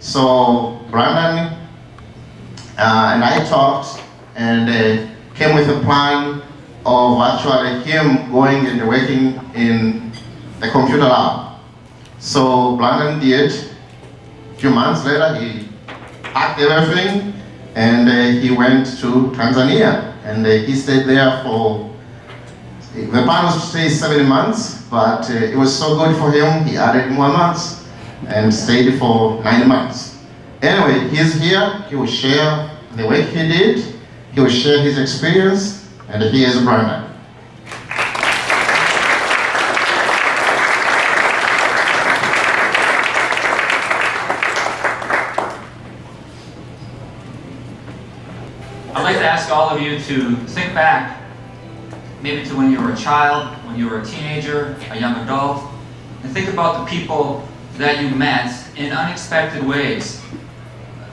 So Brandon and I talked and came with a plan of actually him going and working in the computer lab. So Brandon did. A few months later, he packed everything and he went to Tanzania. And he stayed there for, the plan was to stay 7 months, but it was so good for him, he added more months and stayed for 9 months. Anyway, he's here, he will share the work he did, he will share his experience, and here's Brandon. I'd like to ask all of you to think back, maybe to when you were a child, when you were a teenager, a young adult, and think about the people that you met in unexpected ways.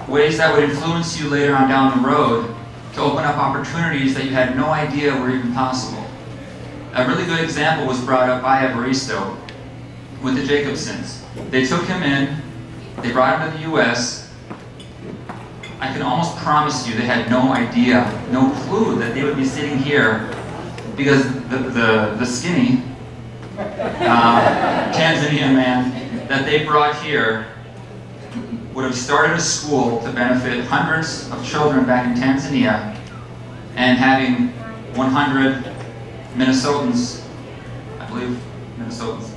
Ways that would influence you later on down the road to open up opportunities that you had no idea were even possible. A really good example was brought up by Evaristo with the Jacobsons. They took him in, they brought him to the US. I can almost promise you they had no idea, no clue that they would be sitting here because the skinny Tanzanian man that they brought here would have started a school to benefit hundreds of children back in Tanzania, and having 100 Minnesotans, I believe Minnesotans,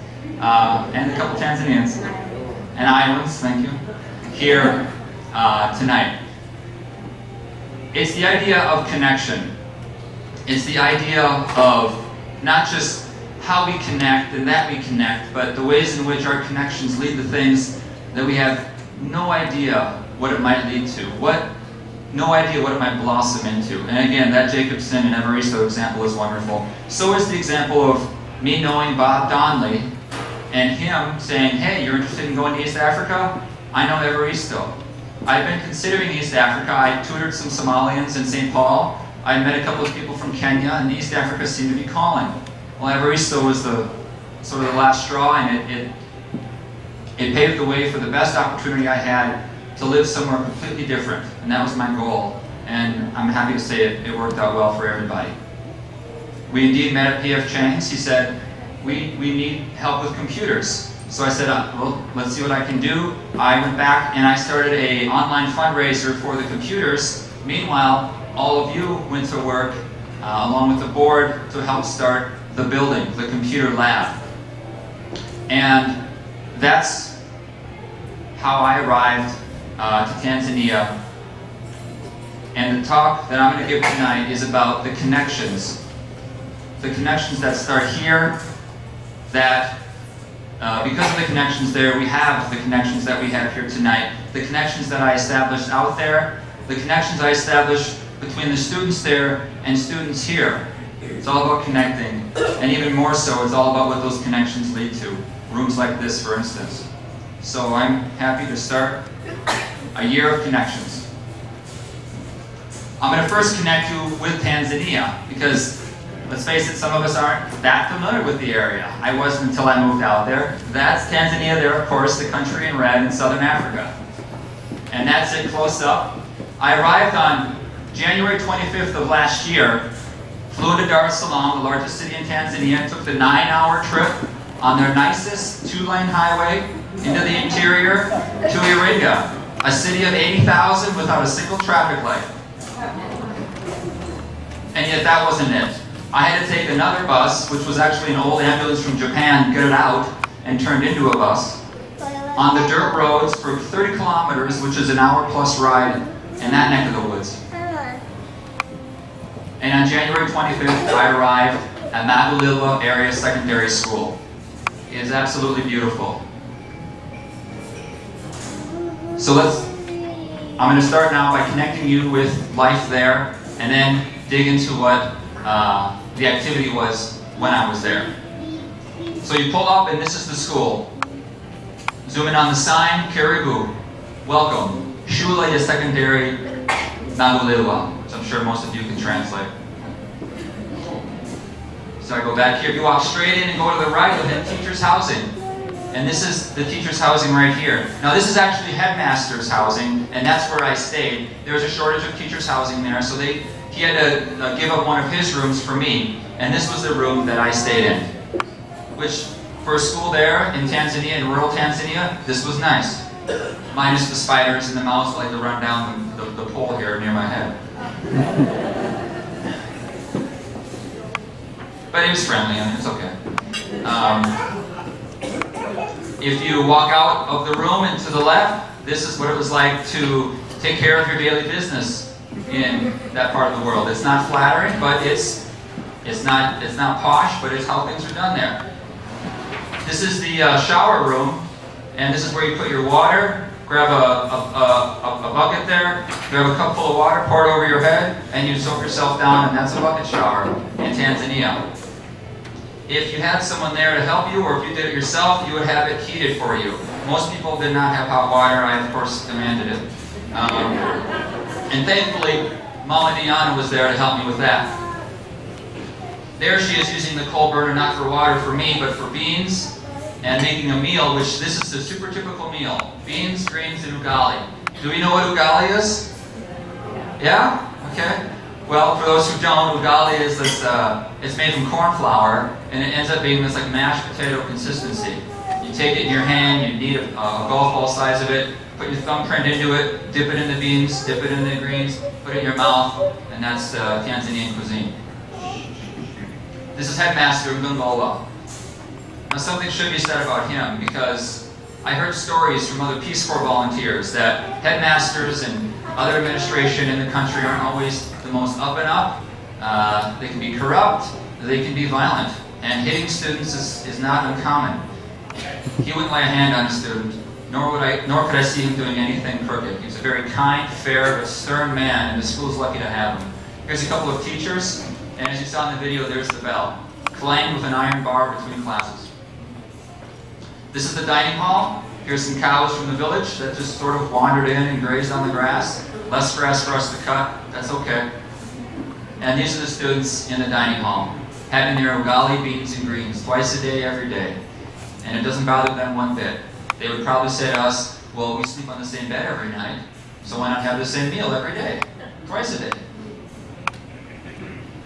and a couple Tanzanians, and Iowans, thank you, here tonight. It's the idea of connection. It's the idea of not just how we connect and that we connect, but the ways in which our connections lead to things that we have no idea what it might lead to, no idea what it might blossom into. And again, that Jacobson and Evaristo example is wonderful. So is the example of me knowing Bob Donnelly and him saying, hey, you're interested in going to East Africa? I know Evaristo. I've been considering East Africa. I tutored some Somalians in St. Paul. I met a couple of people from Kenya, and East Africa seemed to be calling. Well, Evaristo was the sort of the last straw, and it paved the way for the best opportunity I had to live somewhere completely different, and that was my goal. And I'm happy to say it worked out well for everybody. We indeed met at P.F. Chang's. He said, we need help with computers. So I said, well, let's see what I can do. I went back and I started an online fundraiser for the computers. Meanwhile, all of you went to work along with the board to help start the building, the computer lab. And that's how I arrived to Tanzania. And the talk that I'm going to give tonight is about the connections. The connections that start here, that because of the connections there, we have the connections that we have here tonight. The connections that I established out there, the connections I established between the students there and students here. It's all about connecting, and even more so, it's all about what those connections lead to. Rooms like this, for instance. So I'm happy to start a year of connections. I'm going to first connect you with Tanzania, because let's face it, some of us aren't that familiar with the area. I wasn't until I moved out there. That's Tanzania there, of course, the country in red in southern Africa. And that's it close up. I arrived on January 25th of last year, flew into Dar es Salaam, the largest city in Tanzania, took the 9-hour trip on their nicest 2-lane highway into the interior to Iringa, a city of 80,000 without a single traffic light. And yet that wasn't it. I had to take another bus, which was actually an old ambulance from Japan, get it out, and turned into a bus, on the dirt roads for 30 kilometers, which is an hour-plus ride in that neck of the woods. And on January 25th, I arrived at Magulilwa Area Secondary School. It is absolutely beautiful. So I'm going to start now by connecting you with life there, and then dig into what the activity was when I was there. So you pull up, and this is the school. Zoom in on the sign, Karibu, welcome, Shule ya Secondary Magulilwa, which I'm sure most of you can translate. So I go back here, if you walk straight in and go to the right, you'll hit teachers' housing. And this is the teacher's housing right here. Now this is actually headmaster's housing, and that's where I stayed. There was a shortage of teacher's housing there, so he had to give up one of his rooms for me. And this was the room that I stayed in. Which, for a school there in Tanzania, in rural Tanzania, this was nice. Minus the spiders and the mouse that like to run down the pole here near my head. But it was friendly, I mean, it's okay. If you walk out of the room and to the left, this is what it was like to take care of your daily business in that part of the world. It's not flattering, but it's not posh, but it's how things are done there. This is the shower room, and this is where you put your water. Grab a bucket there, grab a cup full of water, pour it over your head, and you soak yourself down, and that's a bucket shower in Tanzania. If you had someone there to help you, or if you did it yourself, you would have it heated for you. Most people did not have hot water. I, of course, demanded it. And thankfully, Mama Diana was there to help me with that. There she is using the coal burner not for water for me, but for beans, and making a meal, which this is a super typical meal. Beans, greens, and ugali. Do we know what ugali is? Yeah? Okay. Well, for those who don't, ugali is this, it's made from corn flour, and it ends up being this like mashed potato consistency. You take it in your hand, you knead a golf ball size of it, put your thumbprint into it, dip it in the beans, dip it in the greens, put it in your mouth, and that's Tanzanian cuisine. This is Headmaster Mgungola. Now something should be said about him, because I heard stories from other Peace Corps volunteers that headmasters and other administration in the country aren't always the most up and up. They can be corrupt, they can be violent, and hitting students is not uncommon. He wouldn't lay a hand on a student, nor could I see him doing anything crooked. He was a very kind, fair, but stern man, and the school's lucky to have him. Here's a couple of teachers, and as you saw in the video, there's the bell, clanged with an iron bar between classes. This is the dining hall. Here's some cows from the village that just sort of wandered in and grazed on the grass. Less grass for us to cut, that's okay. And these are the students in the dining hall, having their ugali, beans, and greens twice a day, every day. And it doesn't bother them one bit. They would probably say to us, well, we sleep on the same bed every night, so why not have the same meal every day, twice a day?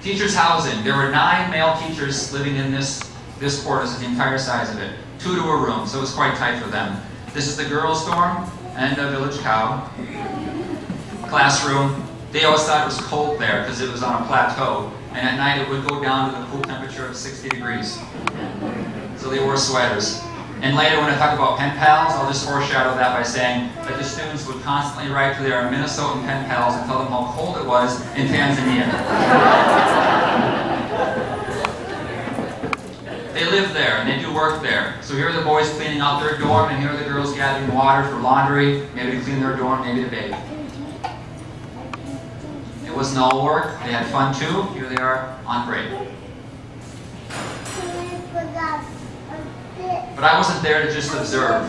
Teachers' housing. There were 9 male teachers living in this quarters, the entire size of it. 2 to a room, so it was quite tight for them. This is the girls' dorm and the village cow. Classroom. They always thought it was cold there because it was on a plateau, and at night it would go down to the cool temperature of 60 degrees. So they wore sweaters. And later when I talk about pen pals, I'll just foreshadow that by saying that the students would constantly write to their Minnesotan pen pals and tell them how cold it was in Tanzania. They live there and they do work there. So here are the boys cleaning out their dorm, and here are the girls gathering water for laundry, maybe to clean their dorm, maybe to bathe. It wasn't all work. They had fun too. Here they are on break. But I wasn't there to just observe.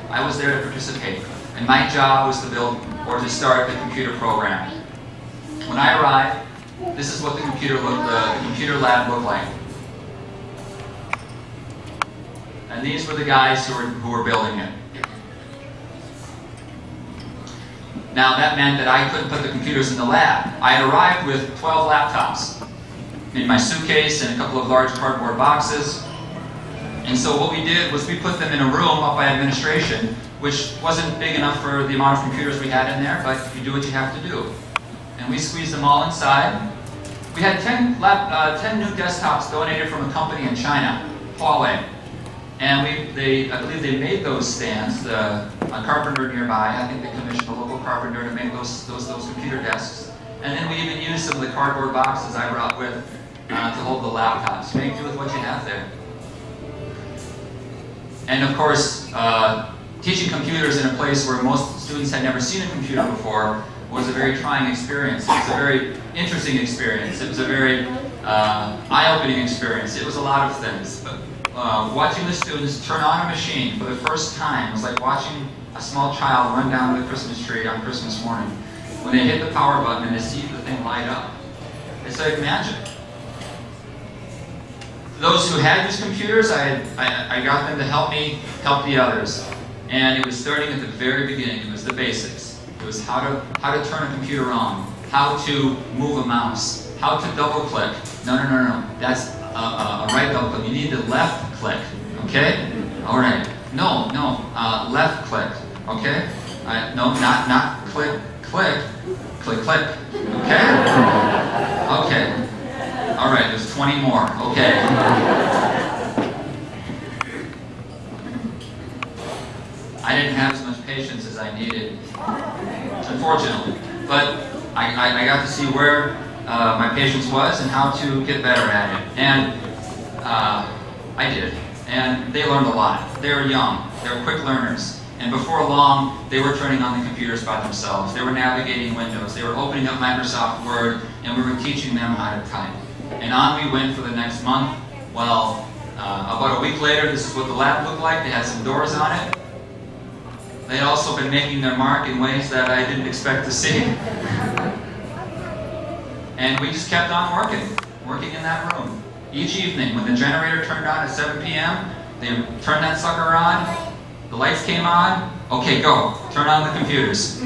I was there to participate. And my job was to build or to start the computer program. When I arrived, this is what the computer lab looked like. And these were the guys who were building it. Now that meant that I couldn't put the computers in the lab. I had arrived with 12 laptops in my suitcase and a couple of large cardboard boxes. And so what we did was we put them in a room up by administration, which wasn't big enough for the amount of computers we had in there, but you do what you have to do. And we squeezed them all inside. We had 10 new desktops donated from a company in China, Huawei. And I believe they made those stands. A carpenter nearby, I think they commissioned a local carpenter to make those computer desks. And then we even used some of the cardboard boxes I brought with to hold the laptops. Make do with what you have there. And of course, teaching computers in a place where most students had never seen a computer before was a very trying experience. It was a very interesting experience. It was a very eye-opening experience. It was a lot of things. But watching the students turn on a machine for the first time was like watching a small child run down to the Christmas tree on Christmas morning. When they hit the power button and they see the thing light up. It's like magic. those who had used computers, I got them to help me help the others. And it was starting at the very beginning. It was the basics. It was how to turn a computer on, how to move a mouse, how to double click. No. That's a right double click. You need to left click. Okay? All right. No. Left click. Okay? No, not click. Click. Okay? Okay. All right, there's 20 more. Okay. I didn't have as much patience as I needed, unfortunately. But I got to see where my patience was and how to get better at it. And I did. And they learned a lot. They were young. They were quick learners. And before long, they were turning on the computers by themselves. They were navigating Windows. They were opening up Microsoft Word, and we were teaching them how to type. And on we went for the next month. Well, about a week later, this is what the lab looked like. They had some doors on it. They had also been making their mark in ways that I didn't expect to see. And we just kept on working in that room. Each evening, when the generator turned on at 7 p.m., they turned that sucker on. The lights came on. Okay, go. Turn on the computers.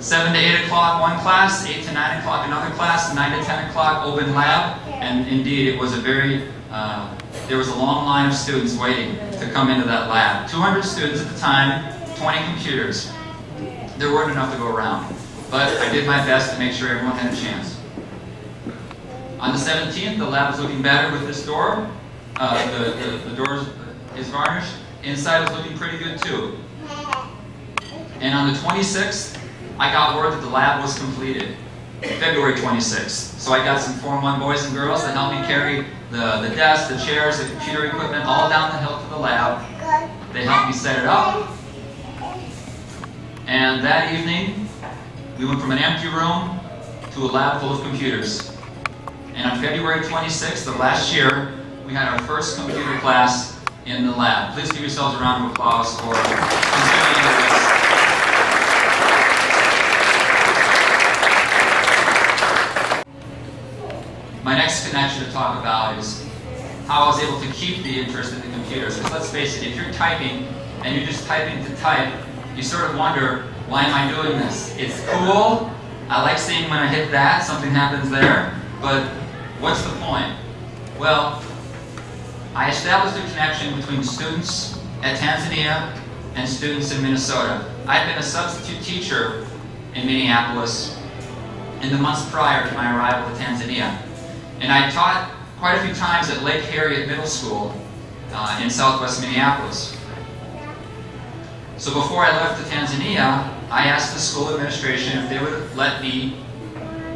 7 to 8 o'clock, one class. 8 to 9 o'clock, another class. 9 to 10 o'clock, open lab. And indeed, it was a very, there was a long line of students waiting to come into that lab. 200 students at the time, 20 computers. There weren't enough to go around. But I did my best to make sure everyone had a chance. On the 17th, the lab was looking better with this door. The door is varnished. Inside was looking pretty good too. And on the 26th, I got word that the lab was completed. February 26th. So I got some Form 1 boys and girls that helped me carry the desks, the chairs, the computer equipment all down the hill to the lab. They helped me set it up. And that evening, we went from an empty room to a lab full of computers. And on February 26th of last year, we had our first computer class in the lab. Please give yourselves a round of applause for contributing to this. My next connection to talk about is how I was able to keep the interest in the computers. Because let's face it, if you're typing and you're just typing to type, you sort of wonder, why am I doing this? It's cool. I like seeing when I hit that, something happens there. But what's the point? Well, I established a connection between students at Tanzania and students in Minnesota. I'd been a substitute teacher in Minneapolis in the months prior to my arrival to Tanzania. And I taught quite a few times at Lake Harriet Middle School in southwest Minneapolis. So before I left to Tanzania, I asked the school administration if they would let me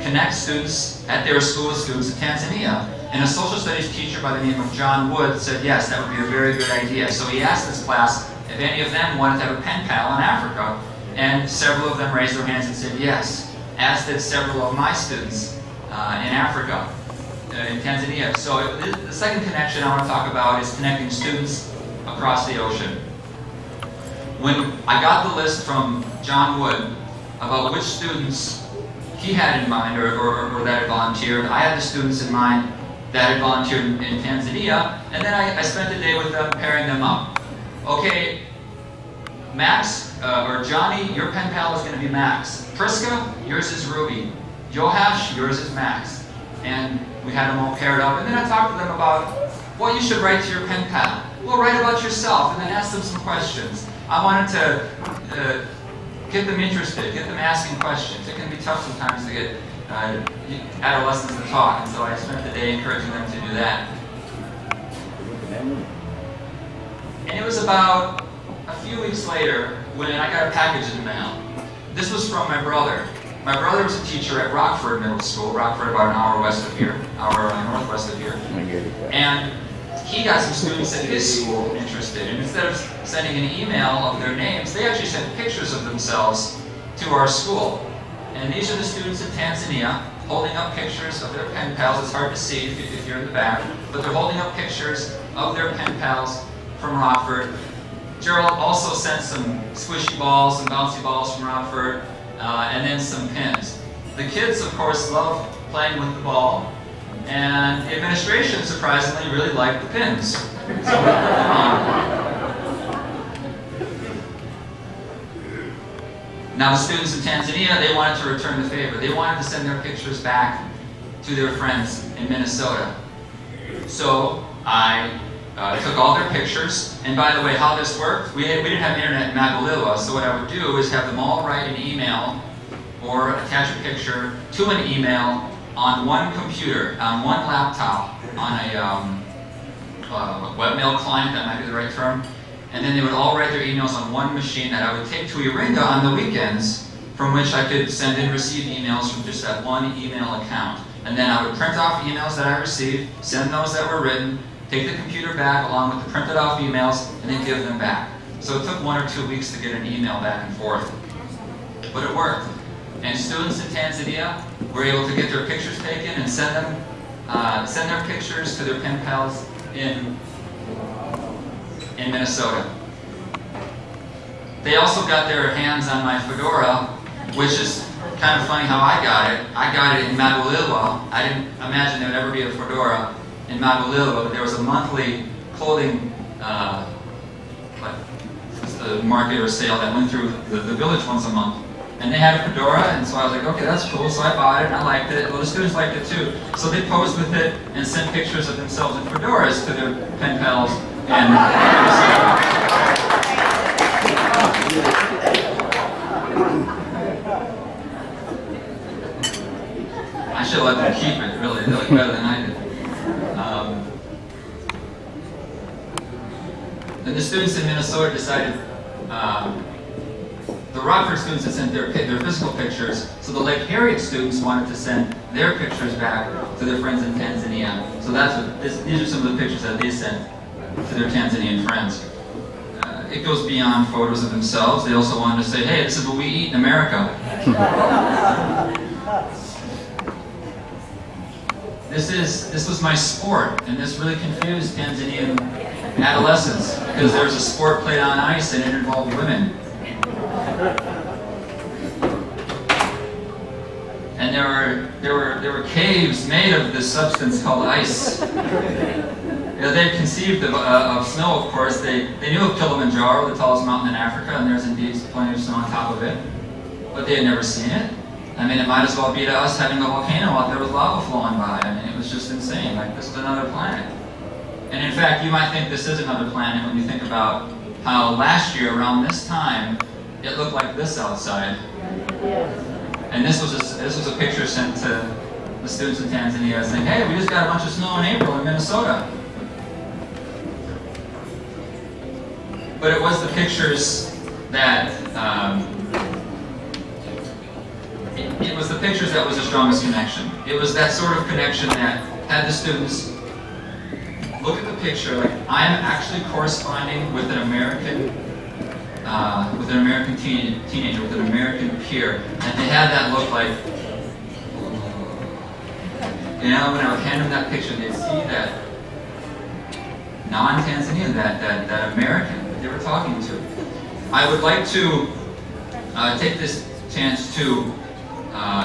connect students at their school with students in Tanzania. And a social studies teacher by the name of John Wood said, yes, that would be a very good idea. So he asked this class if any of them wanted to have a pen pal in Africa. And several of them raised their hands and said yes, as did several of my students in Africa, in Tanzania. So the second connection I want to talk about is connecting students across the ocean. When I got the list from John Wood about which students he had in mind or that had volunteered, I had the students in mind that had volunteered in Tanzania, and then I spent the day with them pairing them up. Okay, Max, or Johnny, your pen pal is going to be Max. Priska, yours is Ruby. Johash, yours is Max. And we had them all paired up, and then I talked to them about what you should write to your pen pal. Well, write about yourself, and then ask them some questions. I wanted to get them interested, get them asking questions. It can be tough sometimes to get adolescents to talk, and so I spent the day encouraging them to do that. And it was about a few weeks later when I got a package in the mail. This was from my brother. My brother was a teacher at Rockford Middle School, Rockford about an hour west of here, northwest of here. And he got some students at his school interested, and instead of sending an email of their names, they actually sent pictures of themselves to our school. And these are the students in Tanzania holding up pictures of their pen pals. It's hard to see if you're in the back, but they're holding up pictures of their pen pals from Rockford. Gerald also sent some squishy balls, some bouncy balls from Rockford, and then some pins. The kids, of course, love playing with the ball, And the administration, surprisingly, really liked the pins. So we put them on. Now the students in Tanzania, they wanted to return the favor. They wanted to send their pictures back to their friends in Minnesota. So I took all their pictures, and by the way, how this worked, we didn't have internet in Magalua, so what I would do is have them all write an email or attach a picture to an email on one computer, on one laptop, on a webmail client, that might be the right term, and then they would all write their emails on one machine that I would take to Iringa on the weekends, from which I could send and receive emails from just that one email account. And then I would print off emails that I received, send those that were written, take the computer back along with the printed off emails, and then give them back. So it took 1 or 2 weeks to get an email back and forth. But it worked. And students in Tanzania were able to get their pictures taken and send their pictures to their pen pals in Minnesota. They also got their hands on my fedora, which is kind of funny how I got it. I got it in Magalua. I didn't imagine there would ever be a fedora in Magalua, but there was a monthly clothing market or sale that went through the village once a month. And they had a fedora, and so I was like, okay, that's cool. So I bought it, and I liked it. Well, the students liked it too. So they posed with it and sent pictures of themselves in fedoras to their pen pals. And I should let them keep it, really. They look better than I did. Then the students in Minnesota decided, the Rockford students had sent their physical pictures, so the Lake Harriet students wanted to send their pictures back to their friends in Tanzania. So these are some of the pictures that they sent to their Tanzanian friends. It goes beyond photos of themselves. They also wanted to say, hey, this is what we eat in America. This was my sport, and this really confused Tanzanian adolescents, because there was a sport played on ice and it involved women. And there were caves made of this substance called ice. They conceived of snow, of course. They knew of Kilimanjaro, the tallest mountain in Africa, and there's indeed plenty of snow on top of it. But they had never seen it. I mean, it might as well be to us having a volcano out there with lava flowing by. I mean, it was just insane. Like, this is another planet. And in fact, you might think this is another planet when you think about how last year, around this time, it looked like this outside. And this was a picture sent to the students in Tanzania saying, hey, we just got a bunch of snow in April in Minnesota. But it was the pictures that, it was the pictures that was the strongest connection. It was that sort of connection that had the students look at the picture like, I'm actually corresponding with an American teenager, with an American peer, and they had that look like, you know, when I would hand them that picture, they'd see that non-Tanzanian, that American that they were talking to. I would like to take this chance to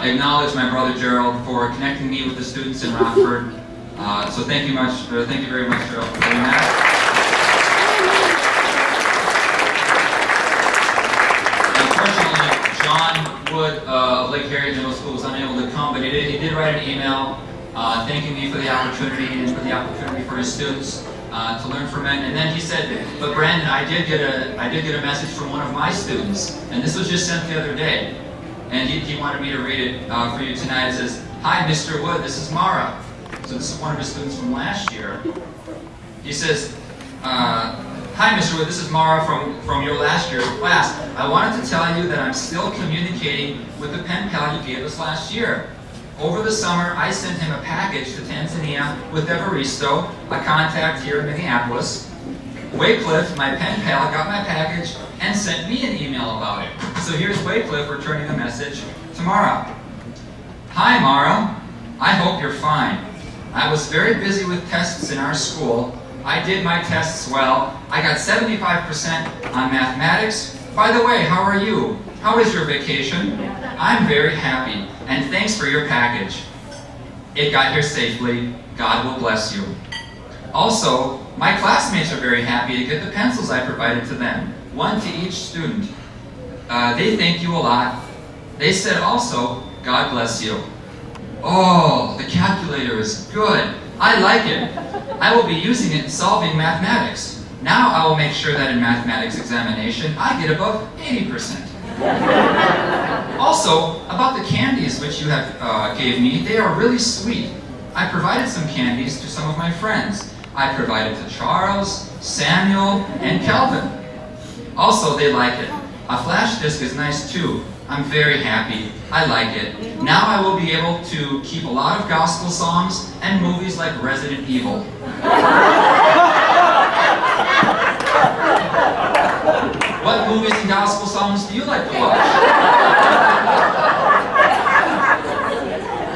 acknowledge my brother Gerald for connecting me with the students in Rockford. So thank you very much, Gerald, for doing that. Wood of Lake Harriet Middle School was unable to come, but he did write an email thanking me for the opportunity and for the opportunity for his students to learn from it. And then he said, but Brandon, I did get a message from one of my students, and this was just sent the other day. And he wanted me to read it for you tonight. It says, hi, Mr. Wood, this is Mara. So this is one of his students from last year. He says, hi, Mr. Wood, this is Mara from your last year's class. I wanted to tell you that I'm still communicating with the pen pal you gave us last year. Over the summer, I sent him a package to Tanzania with Evaristo, a contact here in Minneapolis. Waycliffe, my pen pal, got my package and sent me an email about it. So here's Waycliffe returning the message to Mara. Hi, Mara. I hope you're fine. I was very busy with tests in our school. I did my tests well. I got 75% on mathematics. By the way, how are you? How is your vacation? I'm very happy, and thanks for your package. It got here safely. God will bless you. Also, my classmates are very happy to get the pencils I provided to them, one to each student. They thank you a lot. They said also, God bless you. Oh, the calculator is good. I like it. I will be using it in solving mathematics. Now I will make sure that in mathematics examination, I get above 80%. Also, about the candies which you have gave me, they are really sweet. I provided some candies to some of my friends. I provided to Charles, Samuel, and Kelvin. Also, they like it. A flash disk is nice too. I'm very happy. I like it. Now I will be able to keep a lot of gospel songs and movies like Resident Evil. What movies and gospel songs do you like to watch?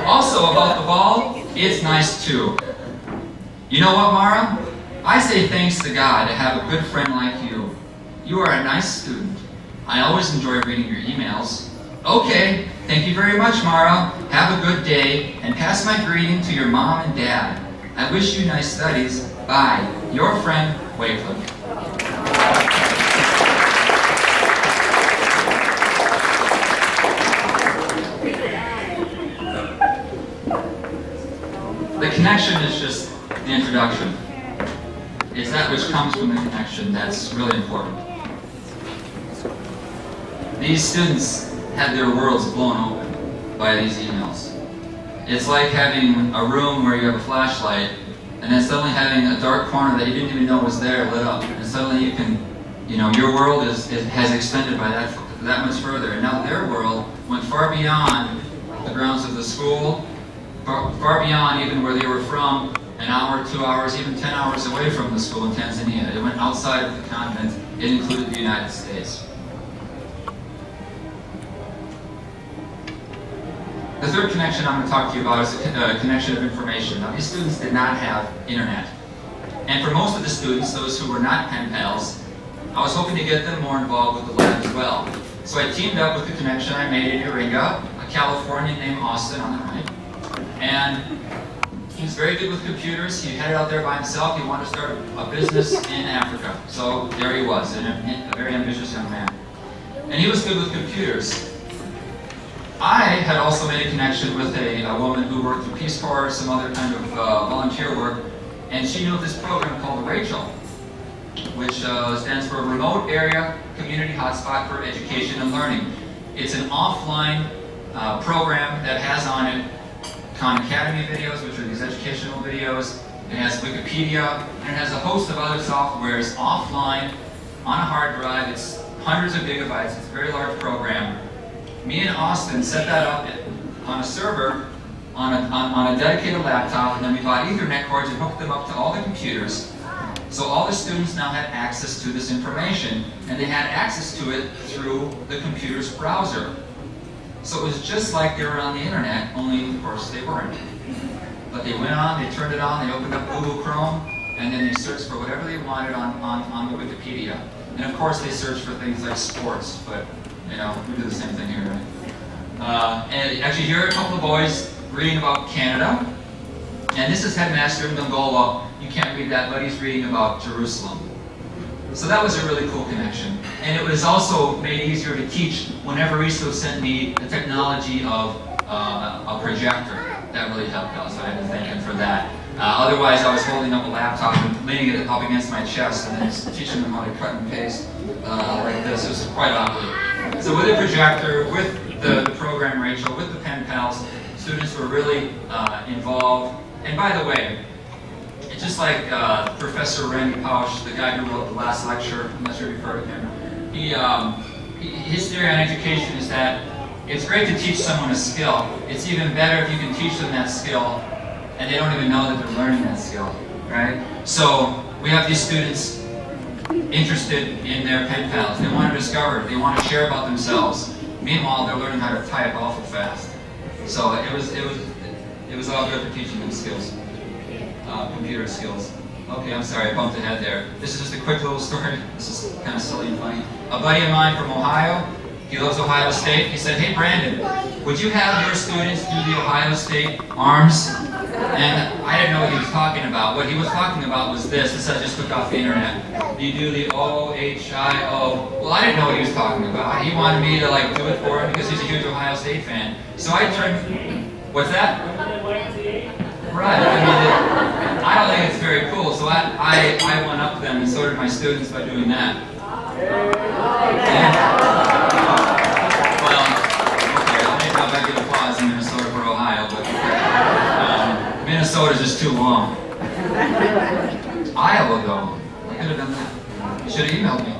Also, about the ball, it's nice too. You know what, Mara? I say thanks to God to have a good friend like you. You are a nice student. I always enjoy reading your emails. Okay, thank you very much, Mara. Have a good day, and pass my greeting to your mom and dad. I wish you nice studies. Bye. Your friend, Wycliffe. The connection is just the introduction. It's that which comes from the connection that's really important. These students had their worlds blown open by these emails. It's like having a room where you have a flashlight and then suddenly having a dark corner that you didn't even know was there lit up, and suddenly you can, your world has extended by that much further, and now their world went far beyond the grounds of the school, far beyond even where they were from, an hour, 2 hours, even 10 hours away from the school in Tanzania. It went outside of the continent. It included the United States. The third connection I'm going to talk to you about is a connection of information. Now, these students did not have internet. And for most of the students, those who were not pen pals, I was hoping to get them more involved with the lab as well. So I teamed up with the connection I made in Iringa, a Californian named Austin on the right. And he's very good with computers. He headed out there by himself. He wanted to start a business in Africa. So there he was, a very ambitious young man. And he was good with computers. I had also made a connection with a woman who worked for Peace Corps, some other kind of volunteer work, and she knew of this program called RACHEL, which stands for Remote Area Community Hotspot for Education and Learning. It's an offline program that has on it Khan Academy videos, which are these educational videos. It has Wikipedia, and it has a host of other softwares offline on a hard drive. It's hundreds of gigabytes. It's a very large program. Me and Austin set that up on a server on a dedicated laptop, and then we bought Ethernet cords and hooked them up to all the computers. So all the students now had access to this information, and they had access to it through the computer's browser. So it was just like they were on the internet, only of course they weren't. But they went on, they turned it on, they opened up Google Chrome, and then they searched for whatever they wanted on the Wikipedia. And of course they searched for things like sports, but we do the same thing here, right? And actually here are a couple of boys reading about Canada. And this is Headmaster Ndongola. You can't read that, but he's reading about Jerusalem. So that was a really cool connection. And it was also made easier to teach whenever Riso sent me the technology of a projector. That really helped out, so I had to thank him for that. Otherwise, I was holding up a laptop and leaning it up against my chest and then just teaching them how to cut and paste like this. It was quite awkward. So with the projector, with the program RACHEL, with the pen pals, students were really involved. And by the way, it's just like Professor Randy Pausch, the guy who wrote the last lecture, I'm not sure if you've heard of him. His theory on education is that it's great to teach someone a skill. It's even better if you can teach them that skill and they don't even know that they're learning that skill, right? So we have these students interested in their pen pals. They want to discover, they want to share about themselves. Meanwhile, they're learning how to type awful fast. So it was all good for teaching them skills, computer skills. Okay, I'm sorry, I bumped ahead there. This is just a quick little story. This is kind of silly and funny. A buddy of mine from Ohio, He loves Ohio State. He said, hey Brandon, would you have your students do the Ohio State arms? And I didn't know what he was talking about. What he was talking about was this. This I just took off the internet. You do the O-H-I-O. Well, I didn't know what he was talking about. He wanted me to like do it for him because he's a huge Ohio State fan. So I turned, what's that? Right. I mean, I don't think it's very cool. So I went up to them, and so did my students, by doing that. Well, okay, I'll make out back in applause in Minnesota for Ohio, but Minnesota's just too long. Iowa, though, I could have done that. You should have emailed me.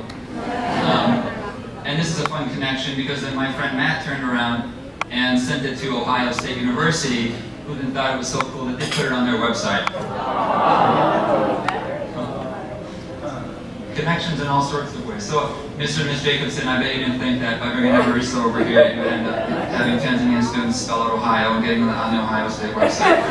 And this is a fun connection because then my friend Matt turned around and sent it to Ohio State University, who then thought it was so cool that they put it on their website. Connections in all sorts of ways. So, Mr. and Ms. Jacobson, I bet you didn't think that by bringing a barista over here, you would end up having Tanzanian students spell out Ohio and getting on the Ohio State website.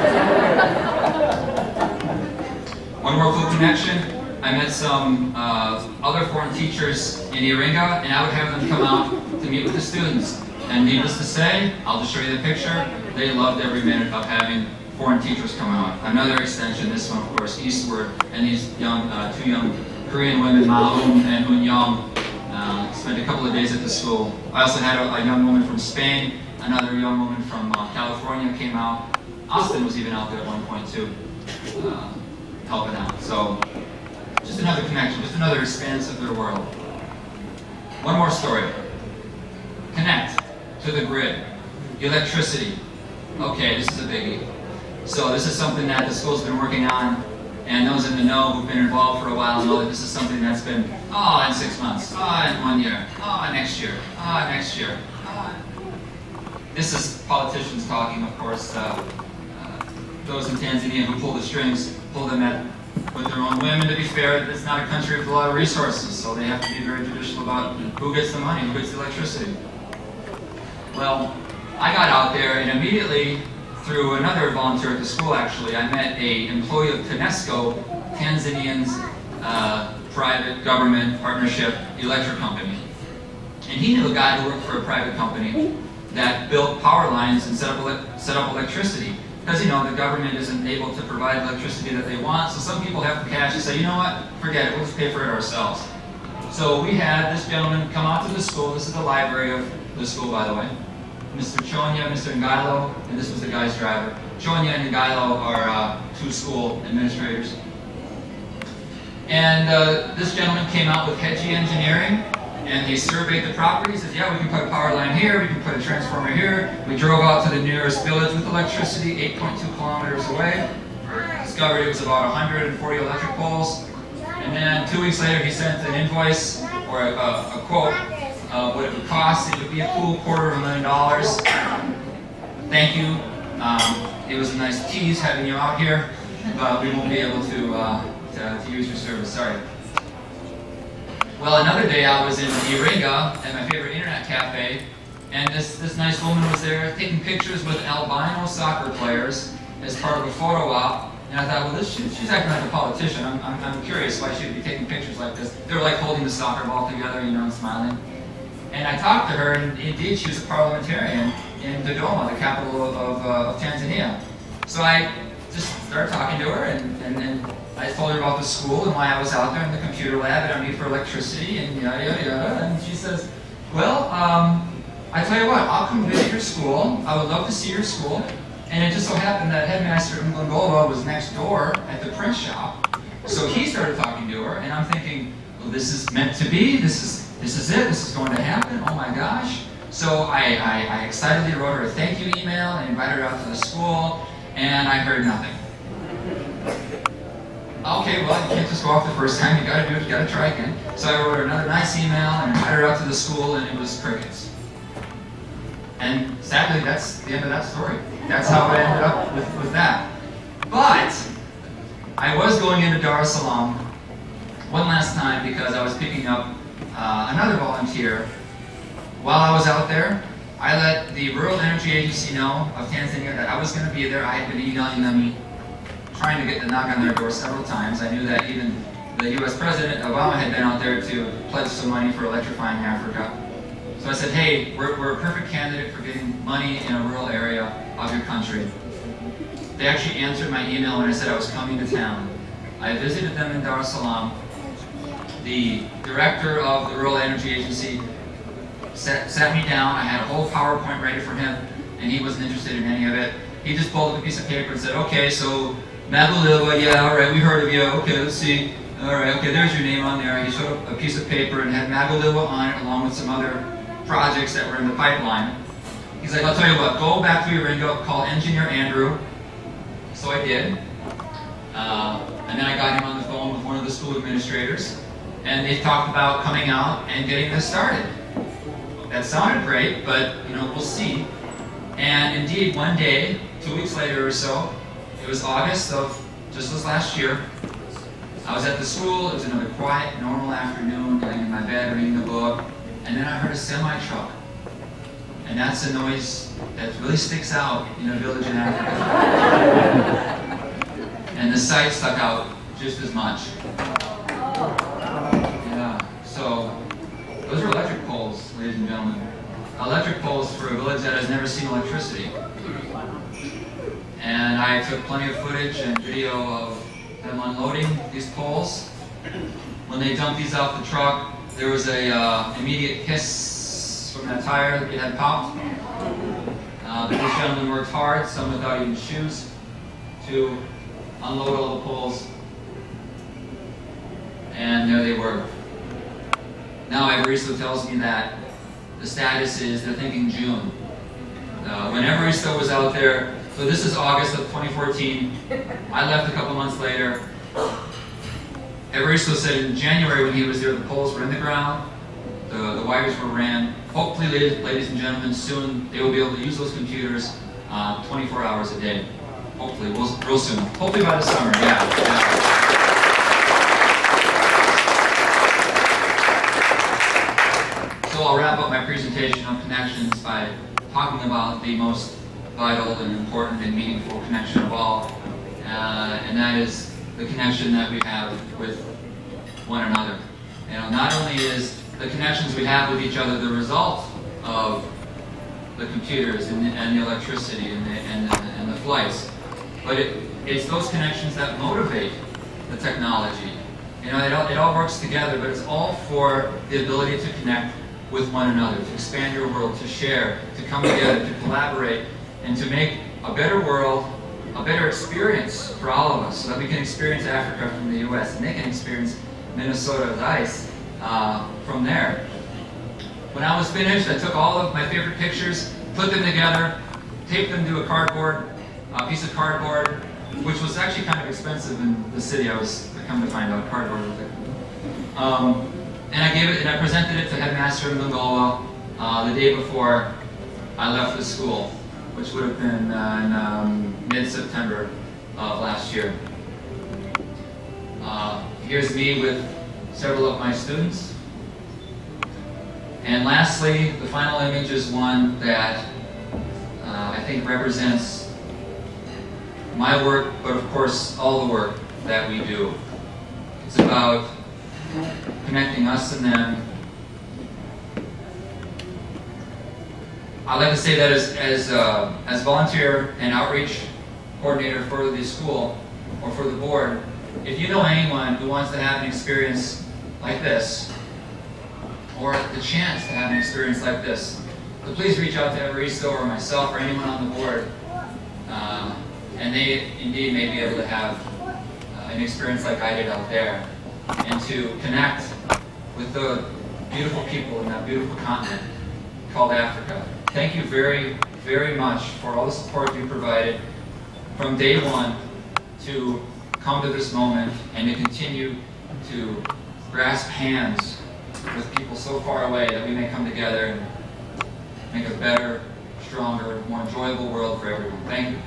One more cool connection. I met some other foreign teachers in Iringa, and I would have them come out to meet with the students. And needless to say, I'll just show you the picture, they loved every minute of having foreign teachers come out. Another extension, this one of course, eastward, and these young, two young Korean women, Maum and Unyong, spent a couple of days at the school. I also had a young woman from Spain, another young woman from California came out. Austin was even out there at one point too, helping out. So, just another connection, just another expanse of their world. One more story. Connect to the grid. Electricity. Okay, this is a biggie. So this is something that the school's been working on, and those in the know who've been involved for a while know that this is something that's been, in 6 months, in 1 year, next year, next year. This is politicians talking, of course. Those in Tanzania who pull the strings, pull them with their own whim, and to be fair, it's not a country with a lot of resources, so they have to be very judicial about who gets the money, who gets the electricity. Well, I got out there, and immediately, through another volunteer at the school actually, I met an employee of TANESCO, Tanzanian's private government partnership electric company. And he knew a guy who worked for a private company that built power lines and set up electricity. Because, you know, the government isn't able to provide electricity that they want, so some people have the cash and say, you know what, forget it, we'll just pay for it ourselves. So we had this gentleman come out to the school. This is the library of the school, by the way. Mr. Chonya, Mr. Ngailo, and this was the guy's driver. Chonya and Ngailo are two school administrators. And this gentleman came out with Hedgie Engineering, and they surveyed the property. He said, yeah, we can put a power line here, we can put a transformer here. We drove out to the nearest village with electricity, 8.2 kilometers away. Discovered it was about 140 electric poles. And then 2 weeks later, he sent an invoice, or a quote, what it would cost. It would be a cool $250,000. Thank you. It was a nice tease having you out here, but we won't be able to use your service. Sorry. Well, another day I was in Iringa at my favorite internet cafe, and this nice woman was there taking pictures with albino soccer players as part of a photo op. And I thought, well, she's acting like a politician. I'm curious why she would be taking pictures like this. They were like holding the soccer ball together, you know, and smiling. And I talked to her, and indeed she was a parliamentarian in Dodoma, the capital of Tanzania. So I just started talking to her, and I told her about the school and why I was out there in the computer lab at MD for electricity, and yada, yada, yada. And she says, well, I tell you what, I'll come visit your school. I would love to see your school. And it just so happened that Headmaster Mlongola was next door at the print shop. So he started talking to her, and I'm thinking, well, this is meant to be. This is it. This is going to happen. Oh my gosh. So I excitedly wrote her a thank you email and invited her out to the school, and I heard nothing. Okay, well, you can't just go off the first time. You gotta do it. You gotta try again. So I wrote her another nice email and invited her out to the school, and it was crickets. And sadly, that's the end of that story. That's how I ended up with that. But I was going into Dar es Salaam one last time because I was picking up another volunteer. While I was out there, I let the Rural Energy Agency know of Tanzania that I was going to be there. I had been emailing them, trying to get the knock on their door several times. I knew that even the U.S. President Obama had been out there to pledge some money for electrifying Africa. So So I said, hey, we're a perfect candidate for getting money in a rural area of your country. They actually answered my email when I said I was coming to town. I visited them in Dar es Salaam. The director of the Rural Energy Agency sat me down. I had a whole PowerPoint ready for him, and he wasn't interested in any of it. He just pulled up a piece of paper and said, okay, so Magaliwa, yeah, all right, we heard of you. Okay, let's see. All right, okay, there's your name on there. He showed up a piece of paper and had Magaliwa on it, along with some other projects that were in the pipeline. He's like, I'll tell you what, go back to your window, call Engineer Andrew. So I did. And then I got him on the phone with one of the school administrators, and they talked about coming out and getting this started. That sounded great, but we'll see. And indeed, one day, 2 weeks later or so, it was August of just this last year, I was at the school. It was another quiet, normal afternoon, laying in my bed reading a book, and then I heard a semi-truck. And that's a noise that really sticks out in a village in Africa. And the sight stuck out just as much. Yeah, so those are electric poles, ladies and gentlemen. Electric poles for a village that has never seen electricity. And I took plenty of footage and video of them unloading these poles. When they dumped these off the truck, there was a immediate hiss from that tire that had popped. These gentlemen worked hard, some without even shoes, to unload all the poles. And there they were. Now Evaristo tells me that the status is they're thinking June. When Evaristo was out there, so this is August of 2014. I left a couple months later. Evaristo said in January when he was there, the poles were in the ground, the wires were ran. Hopefully, ladies and gentlemen, soon they will be able to use those computers 24 hours a day. Hopefully, real soon. Hopefully by the summer, yeah. So I'll wrap up my presentation on connections by talking about the most vital and important and meaningful connection of all, and that is the connection that we have with one another. Not only is the connections we have with each other the result of the computers and the electricity and the flights, but it's those connections that motivate the technology. It all works together, but it's all for the ability to connect with one another, to expand your world, to share, to come together, to collaborate, and to make a better world, a better experience for all of us, so that we can experience Africa from the US, and they can experience Minnesota's ice from there. When I was finished, I took all of my favorite pictures, put them together, taped them to a piece of cardboard, which was actually kind of expensive in the city. I come to find out cardboard was it. And I presented it to Headmaster Mngolwa the day before I left the school, which would have been in mid-September of last year. Here's me with several of my students. And lastly, the final image is one that I think represents my work, but of course all the work that we do. It's about connecting us and them. I like to say that as volunteer and outreach coordinator for the school or for the board, if you know anyone who wants to have an experience like this, or the chance to have an experience like this, so please reach out to Evaristo or myself or anyone on the board, and they indeed may be able to have an experience like I did out there, and to connect with the beautiful people in that beautiful continent called Africa. Thank you very, very much for all the support you provided from day one to come to this moment and to continue to grasp hands with people so far away that we may come together and make a better, stronger, more enjoyable world for everyone. Thank you.